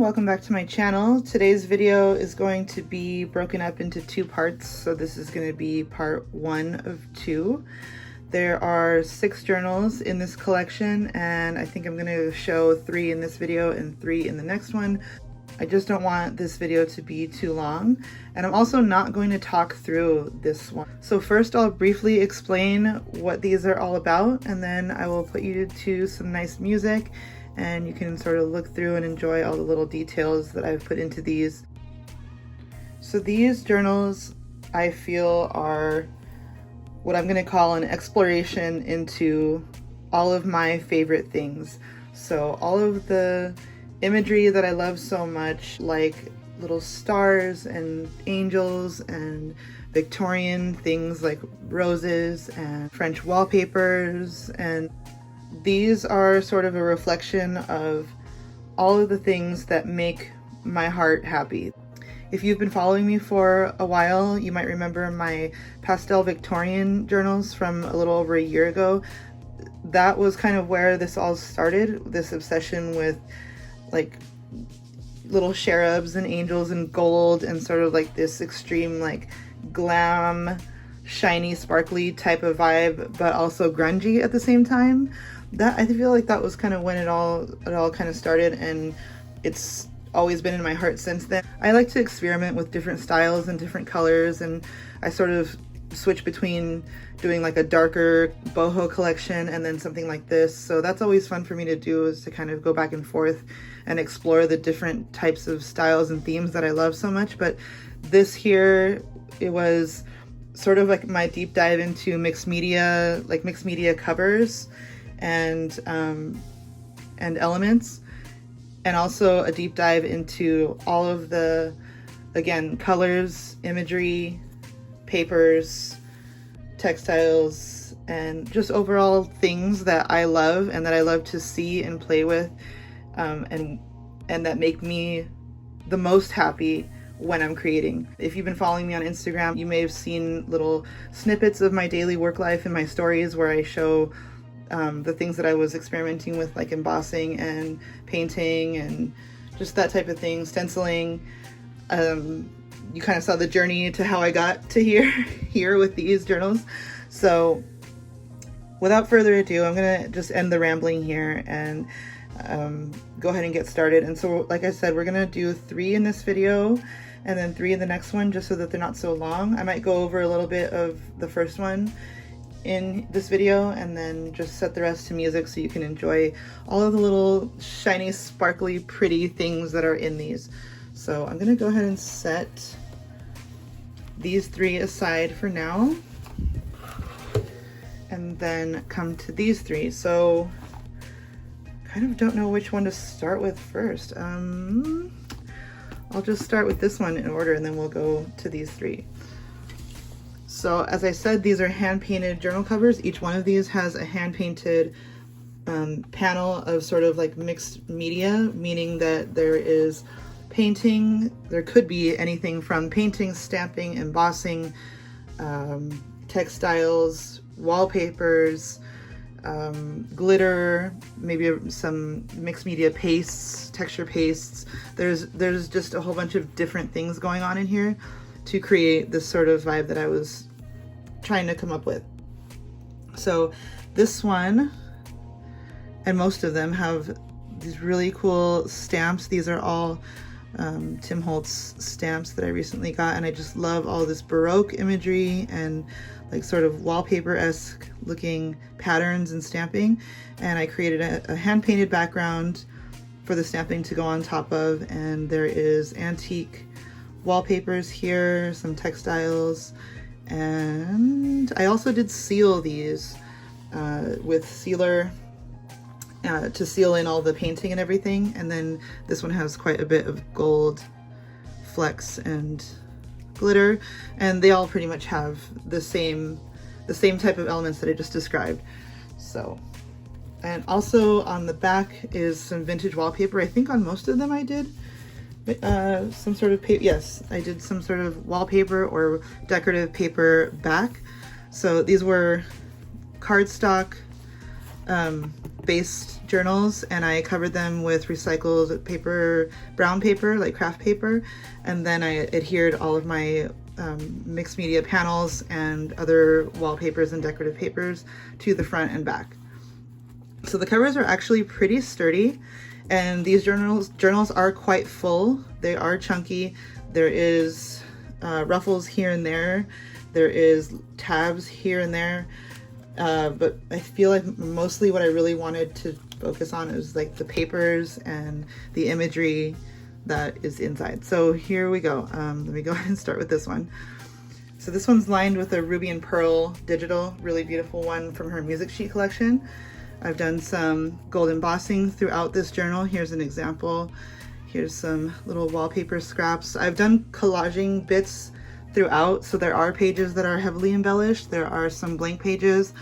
welcome back to my channel. Today's video is going to be broken up into two parts, so this is going to be part 1 of 2. There are 6 journals in this collection, and I think I'm going to show 3 in this video and 3 in the next one. I just don't want this video to be too long, and I'm also not going to talk through this one. So first I'll briefly explain what these are all about, and then I will put you to some nice music and you can sort of look through and enjoy all the little details that I've put into these. So these journals I feel are what I'm going to call an exploration into all of my favorite things. So all of the imagery that I love so much, like little stars and angels and Victorian things like roses and French wallpapers, and these are sort of a reflection of all of the things that make my heart happy. If you've been following me for a while, you might remember my pastel Victorian journals from a little over a year ago. That was kind of where this all started, this obsession with like little cherubs and angels and gold and sort of like this extreme like glam, shiny, sparkly type of vibe, but also grungy at the same time. That I feel like that was kind of when it all kind of started, and it's always been in my heart since then. I like to experiment with different styles and different colors, and I sort of switch between doing like a darker boho collection and then something like this. So that's always fun for me to do, is to kind of go back and forth and explore the different types of styles and themes that I love so much. But this here, it was sort of like my deep dive into mixed media covers and elements, and also a deep dive into all of the, again, colors, imagery, papers, textiles, and just overall things that I love and that I love to see and play with, and that make me the most happy when I'm creating. If you've been following me on Instagram, you may have seen little snippets of my daily work life in my stories where I show the things that I was experimenting with, like embossing and painting and just that type of thing, stenciling. You kind of saw the journey to how I got to here with these journals. So without further ado, I'm gonna just end the rambling here and go ahead and get started. And so like I said, we're gonna do 3 in this video and then 3 in the next one, just so that they're not so long. I might go over a little bit of the first one in this video and then just set the rest to music so you can enjoy all of the little shiny, sparkly, pretty things that are in these. So I'm gonna go ahead and set these 3 aside for now and then come to these 3. So kind of don't know which one to start with first. I'll just start with this one in order and then we'll go to these 3. So as I said, these are hand-painted journal covers. Each one of these has a hand-painted panel of sort of like mixed media, meaning that there is painting. There could be anything from painting, stamping, embossing, textiles, wallpapers, glitter, maybe some mixed media pastes, texture pastes. There's just a whole bunch of different things going on in here to create this sort of vibe that I was trying to come up with. So this one, and most of them, have these really cool stamps. These are all Tim Holtz stamps that I recently got, and I just love all this Baroque imagery and like sort of wallpaper-esque looking patterns and stamping. And I created a hand-painted background for the stamping to go on top of, and there is antique wallpapers here, some textiles, and I also did seal these with sealer to seal in all the painting and everything. And then this one has quite a bit of gold flecks and glitter, and they all pretty much have the same type of elements that I just described. So, and also on the back is some vintage wallpaper. I think on most of them I did some sort of paper. Yes, I did some sort of wallpaper or decorative paper back. So these were cardstock based journals, and I covered them with recycled paper, brown paper, like craft paper, and then I adhered all of my mixed media panels and other wallpapers and decorative papers to the front and back. So the covers are actually pretty sturdy, and these journals are quite full. They are chunky. There is ruffles here and there. There is tabs here and there. But I feel like mostly what I really wanted to focus on is like the papers and the imagery that is inside. So here we go. Let me go ahead and start with this one. So this one's lined with a ruby and pearl digital, really beautiful one from her music sheet collection. I've done some gold embossing throughout this journal. Here's an example. Here's some little wallpaper scraps. I've done collaging bits throughout, so there are pages that are heavily embellished. There are some blank pages.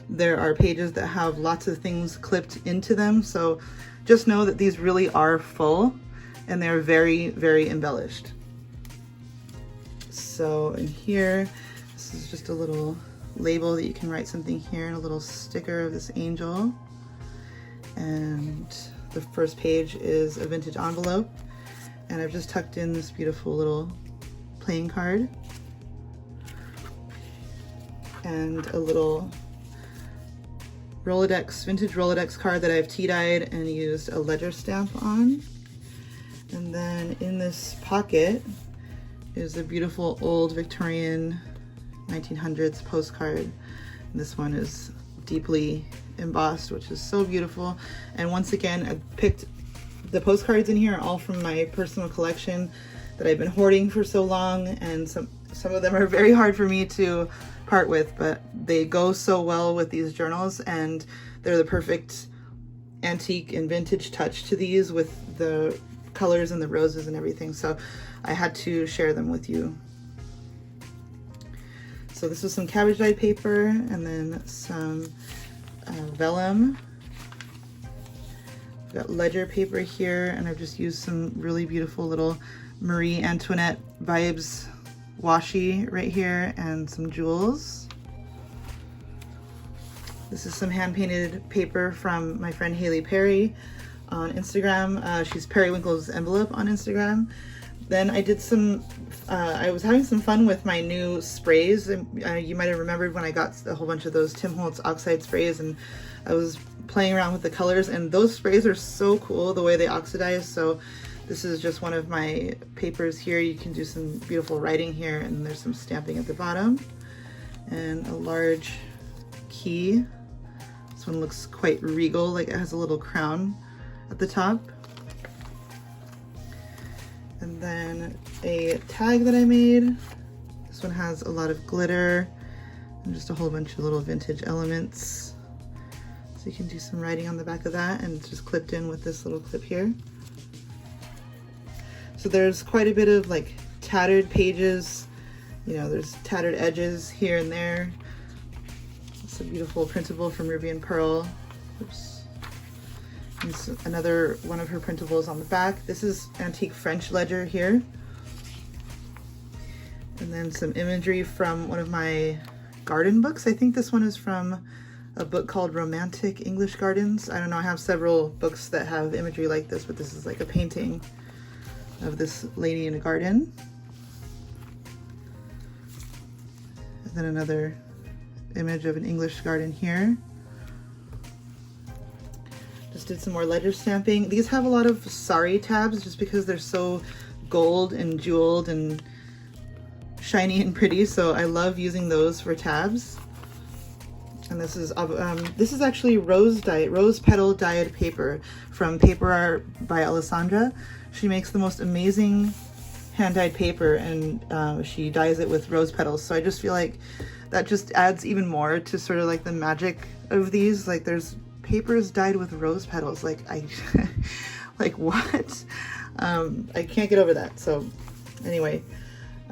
There are pages that have lots of things clipped into them. So just know that these really are full and they're very, very embellished. So in here, this is just a little label that you can write something here, and a little sticker of this angel. And the first page is a vintage envelope, and I've just tucked in this beautiful little playing card and a little Rolodex, vintage Rolodex card that I've tea-dyed and used a ledger stamp on. And then in this pocket is a beautiful old Victorian 1900s postcard. And this one is deeply embossed, which is so beautiful. And once again, I picked the postcards in here are all from my personal collection that I've been hoarding for so long, and some of them are very hard for me to part with, but they go so well with these journals, and they're the perfect antique and vintage touch to these with the colors and the roses and everything. So I had to share them with you. So this was some cabbage dyed paper, and then some vellum. I've got ledger paper here, and I've just used some really beautiful little Marie Antoinette vibes washi right here, and some jewels. This is some hand painted paper from my friend Haley Perry on Instagram. She's Periwinkle's Envelope on Instagram. Then I did some, I was having some fun with my new sprays. You might have remembered when I got a whole bunch of those Tim Holtz oxide sprays, and I was playing around with the colors, and those sprays are so cool the way they oxidize. So this is just one of my papers here. You can do some beautiful writing here, and there's some stamping at the bottom, and a large key. This one looks quite regal, like it has a little crown at the top. And then a tag that I made. This one has a lot of glitter and just a whole bunch of little vintage elements. So you can do some writing on the back of that, and it's just clipped in with this little clip here. So there's quite a bit of like tattered pages, you know, there's tattered edges here and there. It's a beautiful printable from Ruby and Pearl. Oops. It's another one of her printables on the back. This is antique French ledger here. And then some imagery from one of my garden books. I think this one is from a book called Romantic English Gardens. I don't know, I have several books that have imagery like this, but this is like a painting of this lady in a garden. And then another image of an English garden here. Just did some more ledger stamping. These have a lot of sari tabs just because they're so gold and jeweled and shiny and pretty, so I love using those for tabs. And this is actually rose petal dyed paper from Paper Art by Alessandra. She makes the most amazing hand-dyed paper, and she dyes it with rose petals. So I just feel like that just adds even more to sort of like the magic of these. Like there's papers dyed with rose petals. Like like what? I can't get over that. So anyway,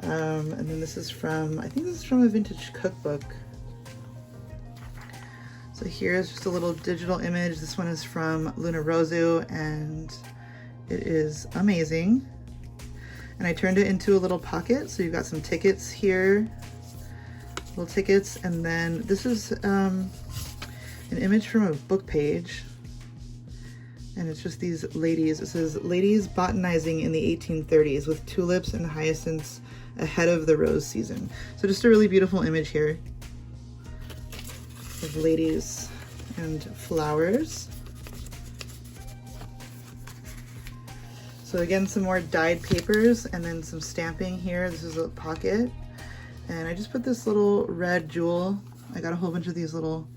and then this is from, I think this is from a vintage cookbook. So here's just a little digital image. This one is from Luna Rosu, and it is amazing. And I turned it into a little pocket. So you've got some tickets here, little tickets. And then this is an image from a book page. And it's just these ladies. It says, ladies botanizing in the 1830s with tulips and hyacinths ahead of the rose season. So just a really beautiful image here of ladies and flowers. So again, some more dyed papers and then some stamping here. This is a pocket. And I just put this little red jewel. I got a whole bunch of these little,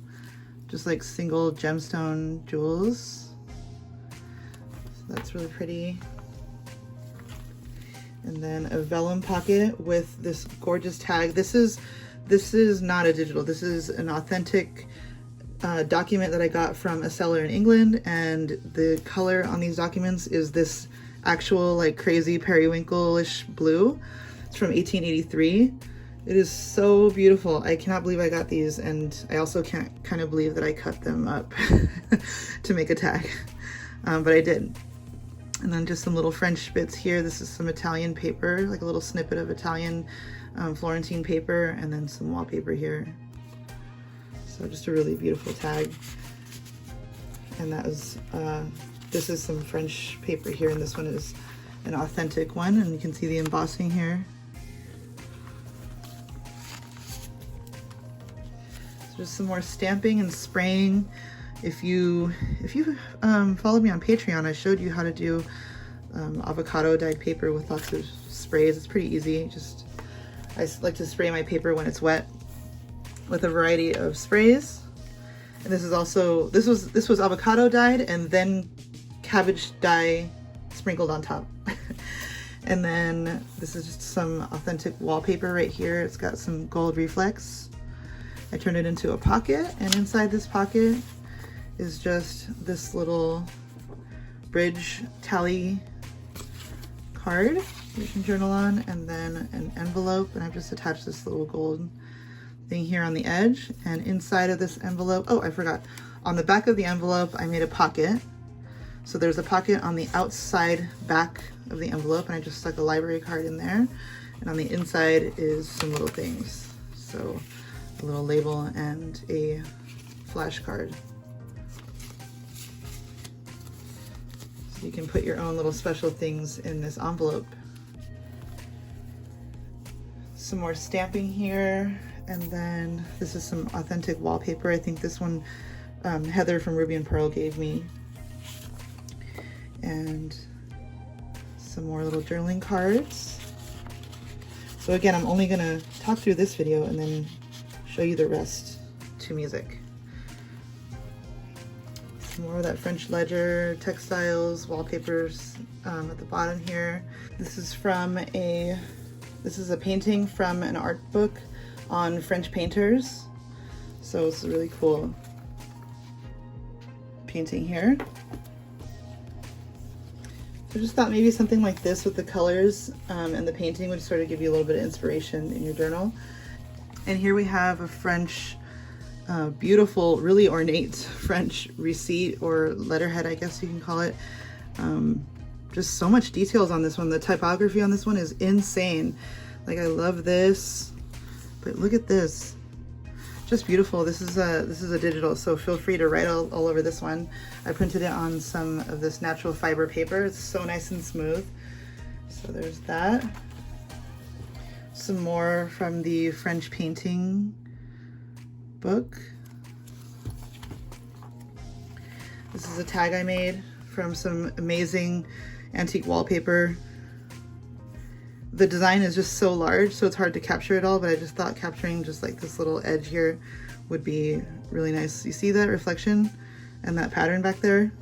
just like single gemstone jewels. That's really pretty. And then a vellum pocket with this gorgeous tag. This is not a digital. This is an authentic document that I got from a seller in England, and the color on these documents is this actual like crazy periwinkle-ish blue. It's from 1883. It is so beautiful. I cannot believe I got these, and I also can't kind of believe that I cut them up to make a tag, but I did. And then just some little French bits here. This is some Italian paper, like a little snippet of Italian Florentine paper, and then some wallpaper here. So just a really beautiful tag. And that was, this is some French paper here, and this one is an authentic one, and you can see the embossing here. So just some more stamping and spraying. If you followed me on Patreon, I showed you how to do avocado dyed paper with lots of sprays. It's pretty easy. I like to spray my paper when it's wet with a variety of sprays. And this is also, this was avocado dyed and then cabbage dye sprinkled on top. And then this is just some authentic wallpaper right here. It's got some gold reflex. I turned it into a pocket, and inside this pocket is just this little bridge tally card you can journal on, and then an envelope, and I've just attached this little gold thing here on the edge. And inside of this envelope, oh, I forgot, on the back of the envelope I made a pocket. So there's a pocket on the outside back of the envelope, and I just stuck a library card in there, and on the inside is some little things. So a little label and a flashcard. You can put your own little special things in this envelope. Some more stamping here, and then this is some authentic wallpaper. I think this one Heather from Ruby and Pearl gave me. And some more little journaling cards. So again, I'm only gonna talk through this video and then show you the rest to music. More of that French ledger, textiles, wallpapers at the bottom here. This is a painting from an art book on French painters. So it's a really cool painting here. I just thought maybe something like this with the colors and the painting would sort of give you a little bit of inspiration in your journal. And here we have a French beautiful, really ornate French receipt or letterhead, I guess you can call it. Just so much details on this one. The typography on this one is insane. Like, I love this, but look at this. Just beautiful. This is a digital, so feel free to write all over this one. I printed it on some of this natural fiber paper. It's so nice and smooth. So there's that. Some more from the French painting book. This is a tag I made from some amazing antique wallpaper. The design is just so large, so it's hard to capture it all, but I just thought capturing just like this little edge here would be really nice. You see that reflection and that pattern back there?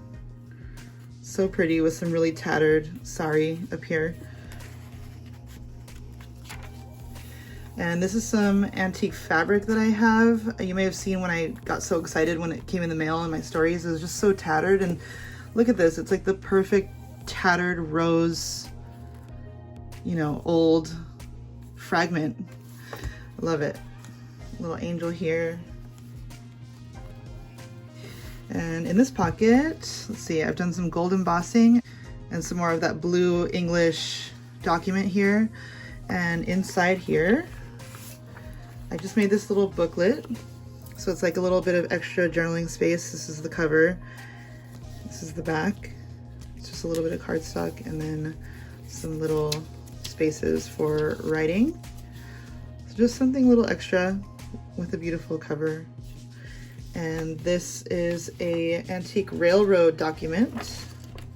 So pretty, with some really tattered sari up here. And this is some antique fabric that I have. You may have seen when I got so excited when it came in the mail in my stories. It was just so tattered, and look at this. It's like the perfect tattered rose, you know, old fragment. I love it. Little angel here. And in this pocket, let's see, I've done some gold embossing and some more of that blue English document here. And inside here, I just made this little booklet. So it's like a little bit of extra journaling space. This is the cover. This is the back. It's just a little bit of cardstock and then some little spaces for writing. So just something a little extra with a beautiful cover. And this is a antique railroad document.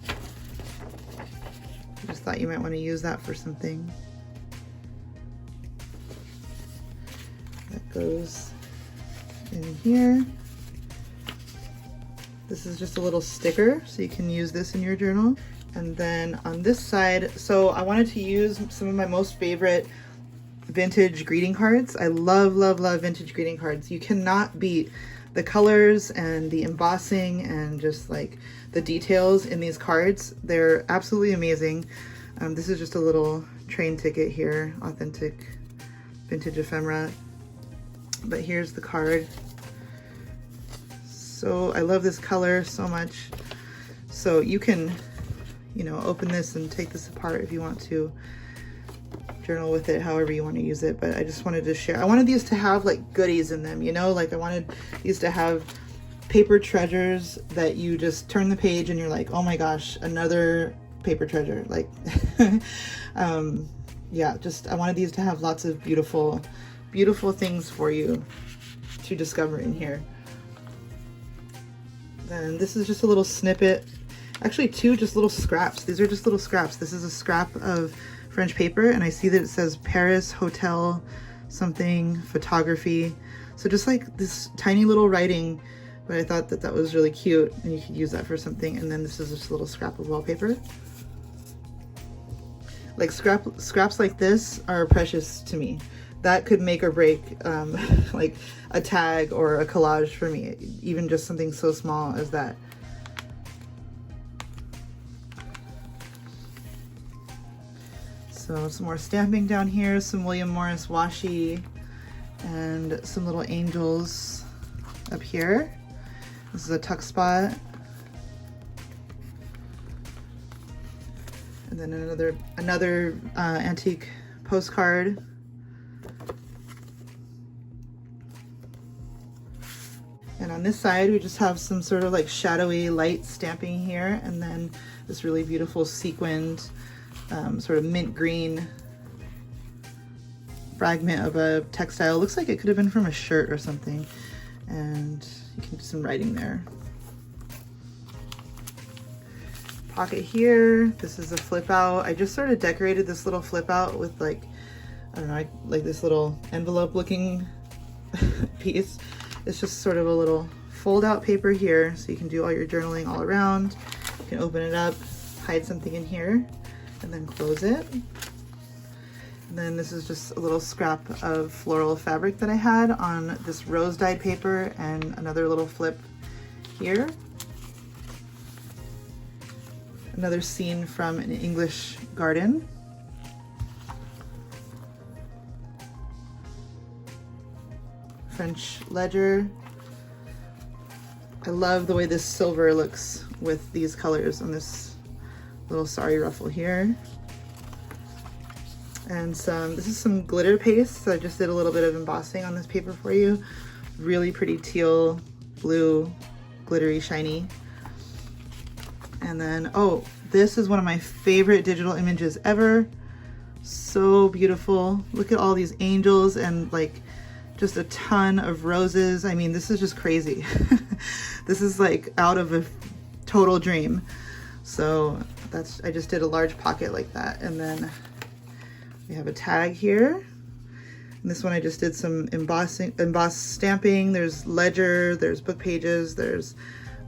I just thought you might want to use that for something. That goes in here. This is just a little sticker, so you can use this in your journal. And then on this side, so I wanted to use some of my most favorite vintage greeting cards. I love, love, love vintage greeting cards. You cannot beat the colors and the embossing and just like the details in these cards. They're absolutely amazing. This is just a little train ticket here, authentic vintage ephemera. But here's the card. So I love this color so much. So you can, you know, open this and take this apart if you want to journal with it however you want to use it. But I just wanted to share. I wanted these to have like goodies in them, you know, like I wanted these to have paper treasures that you just turn the page and you're like, oh my gosh, another paper treasure. Like yeah, just I wanted these to have lots of beautiful, beautiful things for you to discover in here. Then this is just a little snippet, actually two just little scraps. These are just little scraps. This is a scrap of French paper and I see that it says Paris Hotel something photography. So just like this tiny little writing, but I thought that that was really cute and you could use that for something. And then this is just a little scrap of wallpaper. Like scraps like this are precious to me. That could make or break like a tag or a collage for me, even just something so small as that. So some more stamping down here, some William Morris washi, and some little angels up here. This is a tuck spot. And then another antique postcard. And on this side, we just have some sort of like shadowy light stamping here, and then this really beautiful sequined sort of mint green fragment of a textile. Looks like it could have been from a shirt or something. And you can do some writing there. Pocket here. This is a flip out. I just sort of decorated this little flip out with like, I don't know, like this little envelope looking piece. It's just sort of a little fold out paper here, so you can do all your journaling all around. You can open it up, hide something in here, and then close it. And then this is just a little scrap of floral fabric that I had on this rose dyed paper, and another little flip here. Another scene from an English garden. French ledger. I love the way this silver looks with these colors on this little sari ruffle here. And this is some glitter paste. So I just did a little bit of embossing on this paper for you. Really pretty teal, blue, glittery, shiny. And then, oh, this is one of my favorite digital images ever. So beautiful. Look at all these angels and like just a ton of roses. I mean, this is just crazy. This is like out of a total dream. So I just did a large pocket like that. And then we have a tag here. And this one I just did some embossed stamping. There's ledger, there's book pages, there's,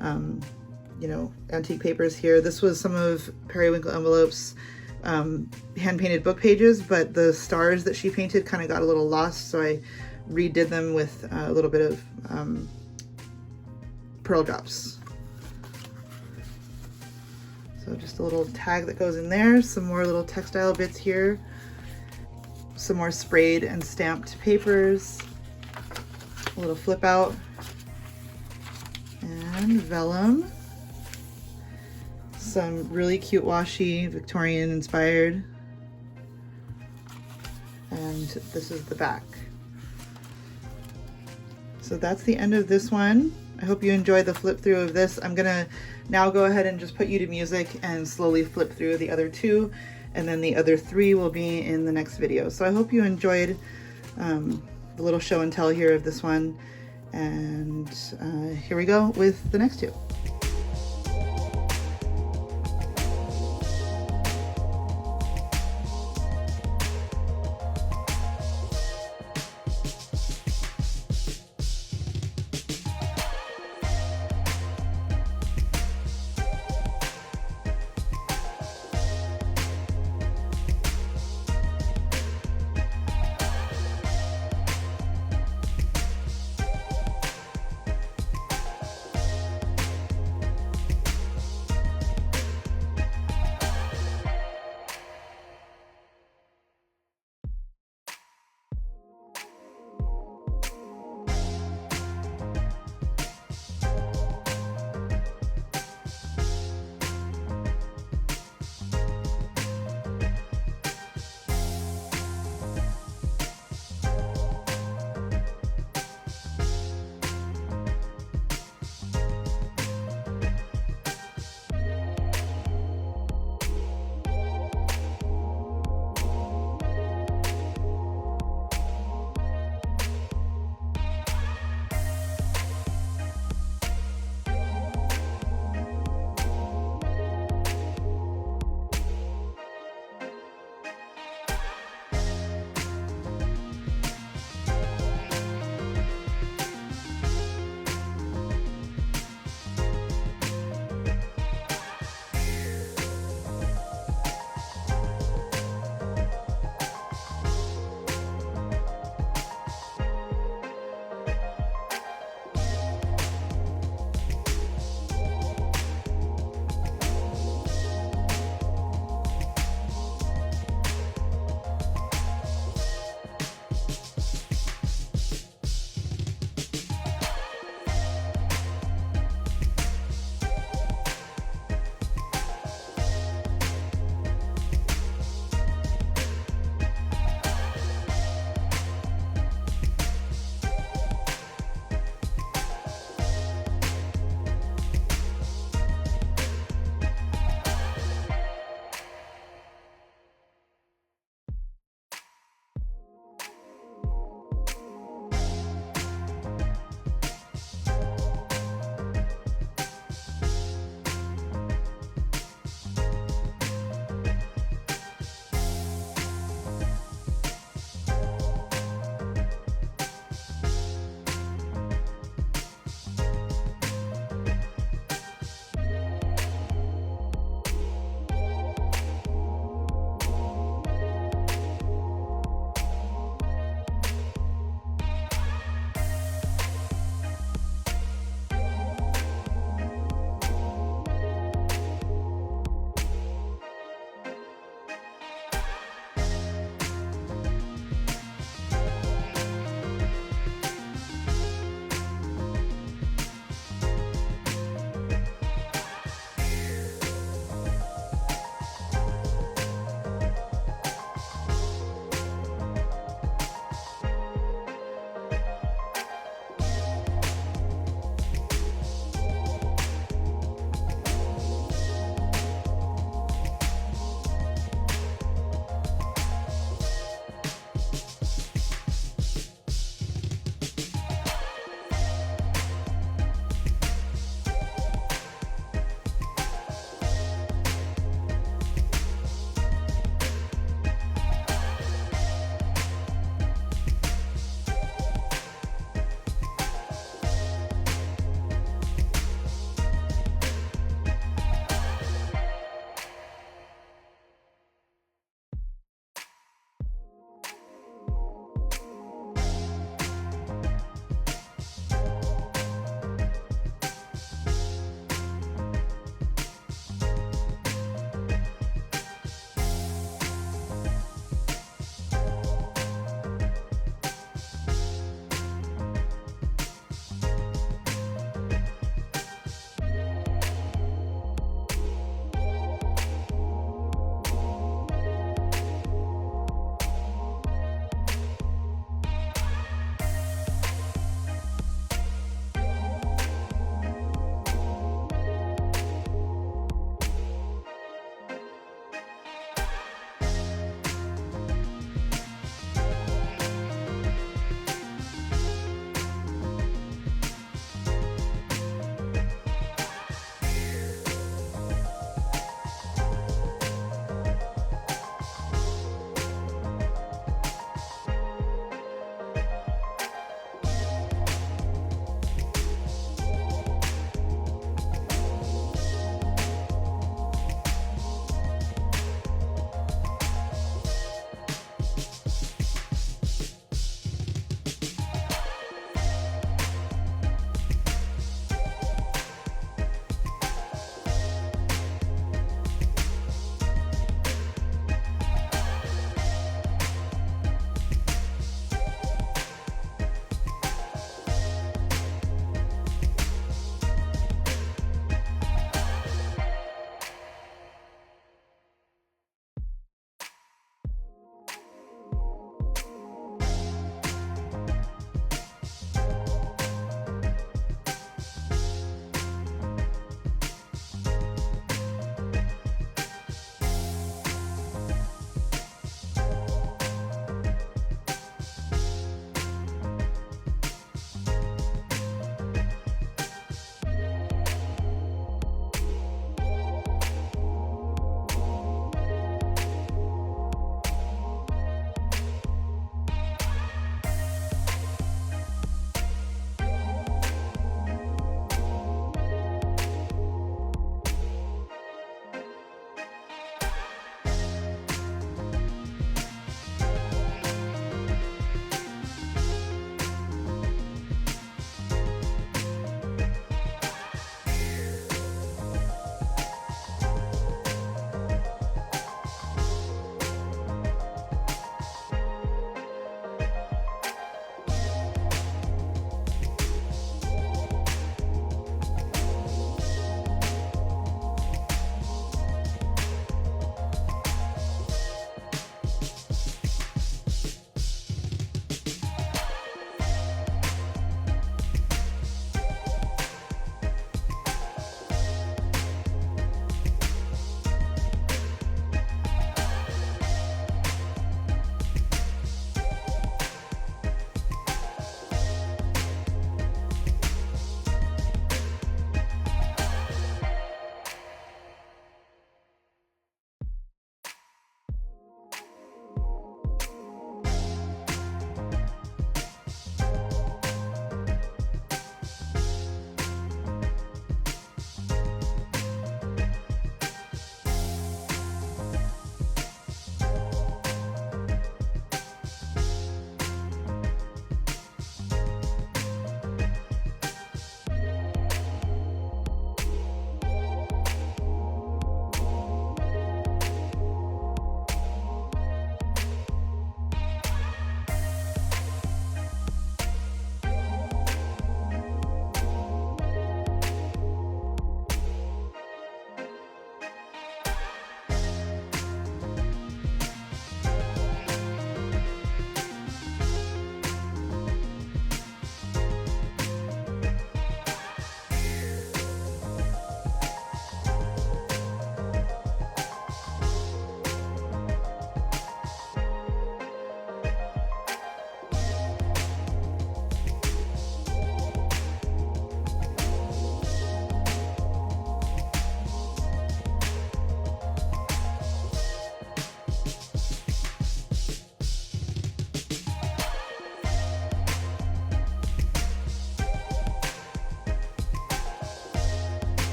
you know, antique papers here. This was some of Periwinkle Envelope's hand painted book pages, but the stars that she painted kind of got a little lost. So I redid them with a little bit of pearl drops. So just a little tag that goes in there, some more little textile bits here, some more sprayed and stamped papers, a little flip out, and vellum, some really cute washi, Victorian inspired, and this is the back. So that's the end of this one. I hope you enjoy the flip through of this. I'm gonna now go ahead and just put you to music and slowly flip through the other 2, and then the other 3 will be in the next video. So I hope you enjoyed the little show and tell here of this one, and here we go with the next 2.